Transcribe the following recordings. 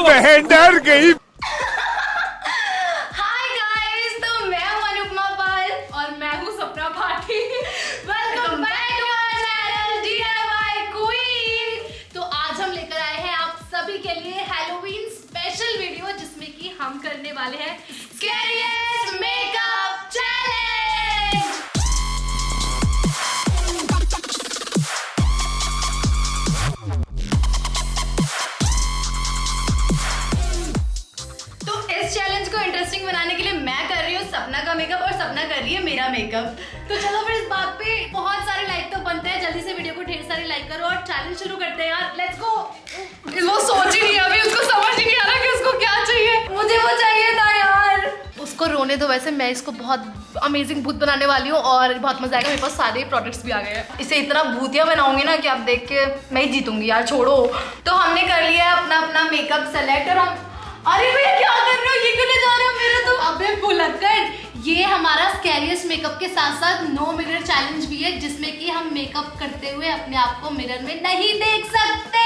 बहन डर गई। हाय गाइस, तो मैं हूं अनुपमा पाल और मैं हूं Sapna Bhati. Welcome back to our channel DIY queen. तो आज हम लेकर आए हैं आप सभी के लिए हैलोवीन स्पेशल वीडियो, जिसमें कि हम करने वाले हैं स्कैरिएस्ट मेकअप चैलेंज। चैलेंज को इंटरेस्टिंग बनाने के लिए मैं कर रही हूँ सपना का मेकअप और सपना कर रही है मेरा मेकअप। तो चलो फिर इस बात पे बहुत सारे लाइक तो बनते हैं, जल्दी से वीडियो को ढेर सारे लाइक करो और चैलेंज शुरू करते हैं यार। Let's go. वो सोच ही नहीं है अभी, उसको समझ ही नहीं आ रहा कि उसको क्या चाहिए। मुझे वो चाहिए था यार। उसको रोने दो। वैसे मैं इसको बहुत अमेजिंग भूत बनाने वाली हूँ और बहुत मजा आएगा। मेरे पास सारे प्रोडक्ट्स भी आ गए हैं। इसे इतना भूतिया बनाऊंगी ना कि आप देख के मैं ही जीतूंगी यार, छोड़ो। तो हमने कर लिया है अपना मेकअप सेलेक्ट और हम, अरे भैया क्या कर रहे हो, ये क्यों ले जा रहे हो मेरा? तो अबे भुलक्कड़, ये हमारा स्कैरिएस्ट मेकअप के साथ साथ नो मिरर चैलेंज भी है, जिसमें कि हम मेकअप करते हुए अपने आप को मिरर में नहीं देख सकते।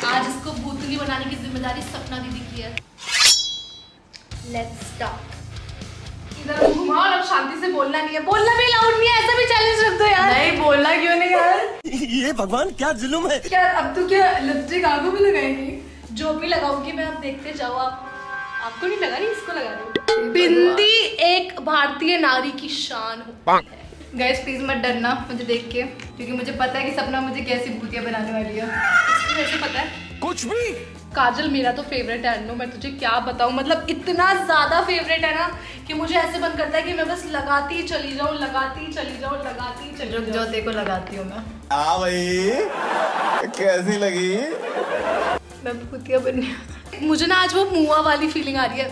आज इसको भूतनी बनाने की जिम्मेदारी सपना दीदी की है। Let's start. इधर घुमा और अब शांति से बोलना नहीं है। बोलना भी अलाउड नहीं है, ऐसा भी चैलेंज रख दो यार। नहीं बोलना क्यों नहीं यार? ये भगवान क्या जुल्म है। क्या अब तो क्या लिपस्टिक आंखों में लगाएंगी? जो भी लगाऊंगी मैं, आप देखते जाओ। आपको नहीं लगा रही, इसको लगा रही हूँ। बिंदी एक भारतीय नारी की शान होती है। गाइस प्लीज मत डरना मुझे देख के, क्योंकि मुझे पता है कि सपना मुझे कैसी भूतिया बनाने वाली है। इसको वैसे पता है कुछ भी। काजल मेरा तो फेवरेट है अन्नू, मैं तुझे क्या बताऊं, मतलब इतना ज्यादा फेवरेट है ना कि मुझे ऐसे मन करता है कि मैं बस लगाती ही चली जाऊं, लगाती ही चली जाऊं, लगाती ही चली जाऊं। जो देखो लगाती हूँ मैं। हाँ भाई, कैसी लगी? मैं भूतिया बननी। मुझे ना आज वो मुआ वाली फीलिंग आ रही है।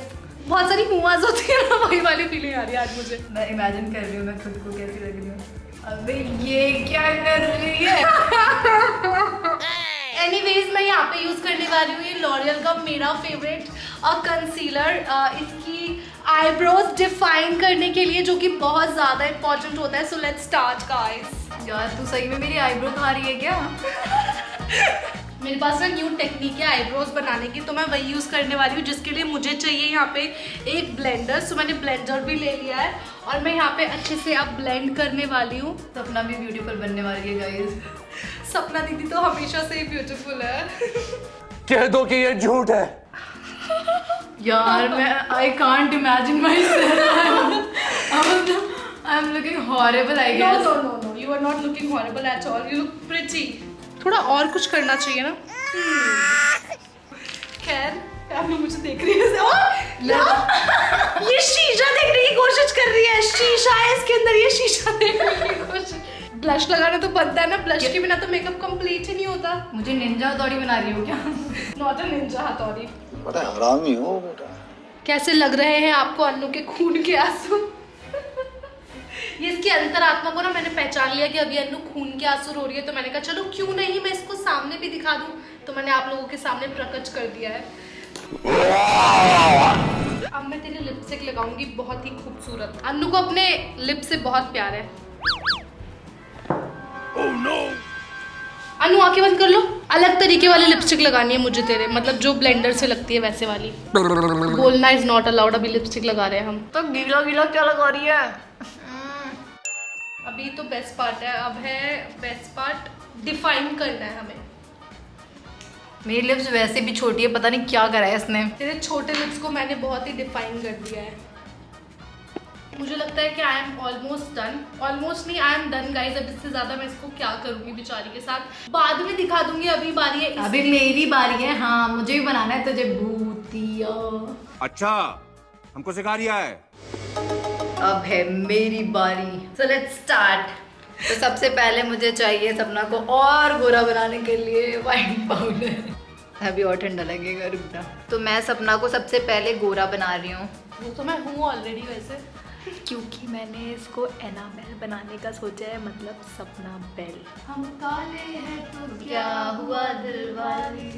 बहुत सारी मुआज होती है ना, वही वाली फीलिंग आ रही है आज मुझे। मैं इमेजिन कर रही हूँ मैं खुद को कैसी लग रही हूँ। अबे ये क्या कर रही है? एनीवेज मैं यहाँ पे यूज करने वाली हूँ ये लॉरियल का मेरा फेवरेट कंसीलर। इसकी आईब्रोज डिफाइन करने के लिए, जो कि बहुत ज्यादा इंपॉर्टेंट होता है। So let's start guys. यार तू सही में मेरी आईब्रो खा रही है क्या? मेरे पास ना न्यू टेक्निक है आईब्रोज बनाने की, तो मैं वही यूज़ करने वाली हूँ, जिसके लिए मुझे चाहिए यहाँ पे एक ब्लेंडर। सो मैंने ब्लेंडर भी ले लिया है और मैं यहाँ पे अच्छे से अब ब्लेंड करने वाली हूँ। सपना भी ब्यूटीफुल बनने वाली है गाइस। सपना दीदी तो हमेशा से ही ब्यूटीफुल है। कह दो कि ये झूठ है। यार मैं I can't imagine myself. I am looking horrible I guess. No you are not looking horrible at all, you look pretty. थोड़ा और कुछ करना चाहिए ना। खैर आप लोग मुझे देख रही है। ये शीशा देखने की कोशिश कर रही है। शीशा है इसके अंदर, ये शीशा देखने की कोशिश। ब्लश लगाना तो बनता है ना, ब्लश के बिना तो मेकअप कंप्लीट ही नहीं होता। मुझे निंजा हथौड़ी बना रही हो क्या? नॉट अ निंजा हथौड़ी। बड़ा हरामी हो बेटा। कैसे लग रहे हैं आपको अन्नू के खून के आंसू? ये इसकी अंतरात्मा को ना मैंने पहचान लिया कि अभी अन्नू खून के आंसू रो रही है, तो मैंने कहा चलो क्यों नहीं मैं इसको सामने भी दिखा दूं। तो मैंने आप लोगों के सामने प्रकट कर दिया है। अब मैं तेरी लिपस्टिक लगाऊंगी, बहुत ही खूबसूरत। अन्नू को अपने लिप से बहुत प्यार है। Oh no! अन्नू आंखें बंद कर लो। अलग तरीके वाली लिपस्टिक लगानी है मुझे तेरे, मतलब जो ब्लेंडर से लगती है वैसे वाली। बोलना इज नॉट अलाउड। अभी लिपस्टिक लगा रहे हैं हम। तो गीला गीला क्या लगा रही है? अभी तो बेस्ट पार्ट है। अब है बेस्ट पार्ट, डिफाइन करना है हमें। मेरी लिप्स वैसे भी छोटी है, पता नहीं क्या करा है इसने। तेरे छोटे लिप्स को मैंने बहुत ही डिफाइन कर दिया है। मुझे लगता है कि I am almost done. Almost नहीं, आई एम डन गाइस। अब इससे ज्यादा मैं इसको क्या करूंगी बेचारी के साथ, बाद में दिखा दूंगी। अभी बारी है, अभी मेरी बारी है। हाँ मुझे भी बनाना है तुझे भूतिया। अच्छा हमको सिखा रिया है। अब है मेरी बारी। So let's start. तो सबसे पहले मुझे चाहिए सपना को और गोरा बनाने के लिए वाइट पाउडर। अभी और ठंडा लगेगा, रुक जा। तो मैं सपना को सबसे पहले गोरा बना रही हूँ। वो तो मैं हूँ ऑलरेडी वैसे, क्योंकि मैंने इसको एनाबेल बनाने का सोचा है, मतलब सपना बेल। हम काले हैं तो क्या हुआ दिलवाले।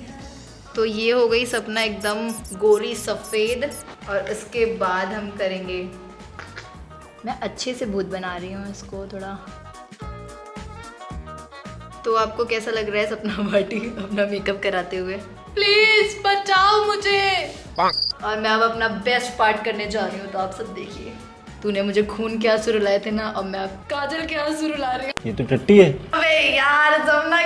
तो ये हो गई सपना एकदम गोरी सफ़ेद। और इसके बाद हम करेंगे, मैं अच्छे से भूत बना रही हूँ इसको थोड़ा। तो आपको कैसा लग रहा है सपना भाटी अपना मेकअप कराते हुए? प्लीज बचाओ मुझे। और मैं अब अपना बेस्ट पार्ट करने जा रही हूँ, तो आप सब देखिए। तूने मुझे खून के आंसू रुलाए थे ना, अब मैं अब काजल के आंसू रुला रही हूँ। ये तो टट्टी है। अबे यार सपना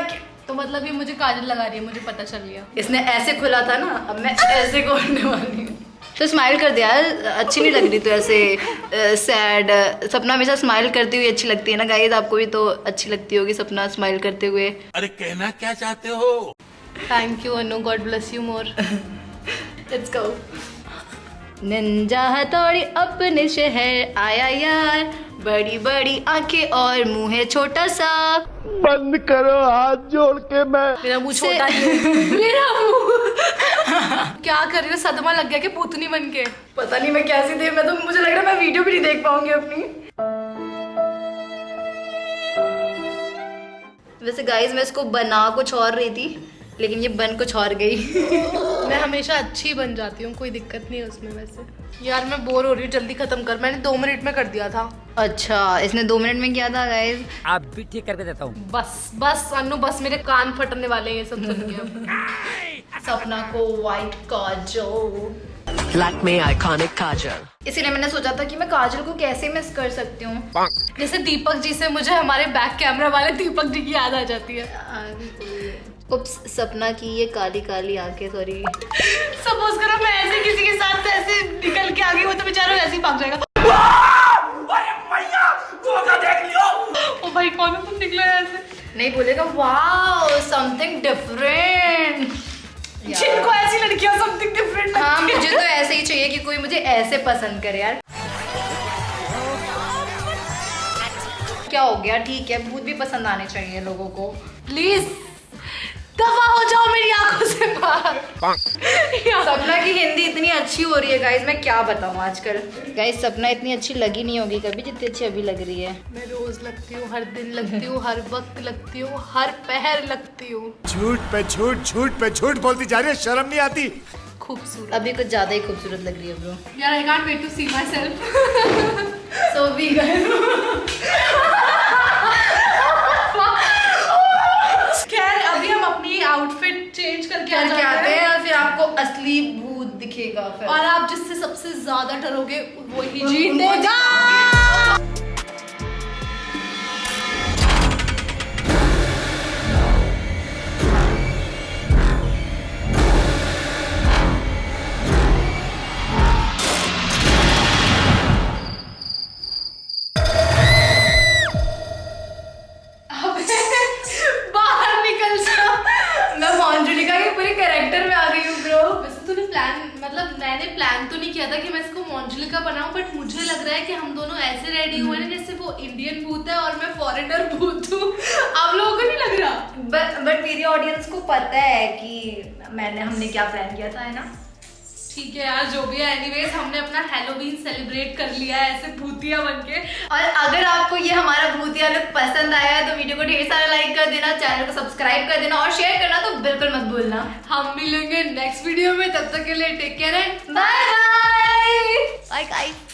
तो मतलब ये मुझे काजल लगा रही है, मुझे पता चल गया। इसने ऐसे खोला था ना, अब मैं ऐसे खोलने वाली हूँ। तो स्माइल कर दिया यार, अच्छी नहीं लग रही तो ऐसे सैड। सपना हमेशा स्माइल करती हुई अच्छी लगती है ना गाइस, आपको भी तो अच्छी लगती होगी सपना स्माइल करते हुए। अरे कहना क्या चाहते हो? Thank you Anu, God bless you more. Let's go. Ninja हथौड़ी अपने शहर आया यार, बड़ी बड़ी आंखें और मुंह है छोटा सा। बंद करो हाथ जोड़ के। मैं मेरा मुंह छोटा है। मेरा मुंह क्या कर रही हो? सदमा लग गया कि पूतनी बन के? पता नहीं मैं कैसी थी, मैं तो मुझे लग रहा है मैं वीडियो भी नहीं देख पाऊंगी अपनी। वैसे गाइस मैं इसको बना कुछ और रही थी, लेकिन ये बन कुछ और गई। मैं हमेशा अच्छी बन जाती हूँ, कोई दिक्कत नहीं है उसमें। वैसे यार मैं बोर हो रही हूँ, जल्दी खत्म कर। मैंने 2 मिनट में कर दिया था। अच्छा इसने 2 मिनट में किया था गाइस। आप भी ठीक करके देता हूँ। बस बस अनु, बस मेरे कान फटने वाले हैं ये सब सुन के। सपना को वाइट काजल, Black में आइकॉनिक काजल। इसीलिए मैंने सोचा था कि मैं काजल को कैसे मिस कर सकती हूँ। जैसे दीपक जी से मुझे हमारे बैक कैमरा वाले दीपक जी की याद आ जाती है। उप्स, सपना की ये काली काली आंखें, सॉरी। सपोज करो मैं ऐसे किसी के साथ ऐसे निकल के आ गई, वो तो बेचारा वैसे ही भाग जाएगा। ओ भाई कौन है तुम, निकलो ऐसे। नहीं बोलेगा वाओ समथिंग डिफरेंट। जिनको ऐसी लड़कियां समथिंग डिफरेंट। हाँ मुझे तो ऐसे ही चाहिए कि कोई मुझे ऐसे पसंद करे यार। क्या हो गया? ठीक है भूत भी पसंद आने चाहिए लोगों को। प्लीज दफा हो जाओ मेरी आंखों से बाहर। सपना की हिंदी इतनी अच्छी हो रही है गाइस, मैं क्या बताऊं आजकल। गाइस सपना इतनी अच्छी लगी नहीं होगी कभी जितनी अच्छी अभी लग रही है। मैं रोज लगती हूँ, हर दिन लगती हूँ, हर वक्त लगती हूँ, हर पहर लगती हूँ। झूठ पे झूठ, झूठ पे झूठ बोलती जा रही है, शर्म नहीं आती? खूबसूरत, अभी कुछ ज्यादा ही खूबसूरत लग रही है ब्रो। यार I can't wait to see myself. So we अभी हम अपनी आउटफिट चेंज करके आते हैं और फिर आपको असली भूत दिखेगा फिर। और आप जिससे सबसे ज्यादा डरोगे वही जीतेगा। मैंने प्लान तो नहीं किया था कि मैं इसको मोंजलिका बनाऊं, बट मुझे लग रहा है कि हम दोनों ऐसे रेडी हुए हैं जैसे वो इंडियन भूत है और मैं फॉरेनर भूत हूँ। आप लोगों को नहीं लग रहा? बट मेरी ऑडियंस को पता है कि हमने क्या प्लान किया था, है ना? ठीक है यार जो भी है, एनीवेज हमने अपना हैलोवीन सेलिब्रेट कर लिया है ऐसे भूतिया बनके। और अगर आपको ये हमारा भूतिया लुक पसंद आया है तो वीडियो को ढेर सारा लाइक कर देना, चैनल को सब्सक्राइब कर देना और शेयर करना तो बिल्कुल मत भूलना। हम मिलेंगे नेक्स्ट वीडियो में, तब तक के लिए take care and bye bye. Bye guys.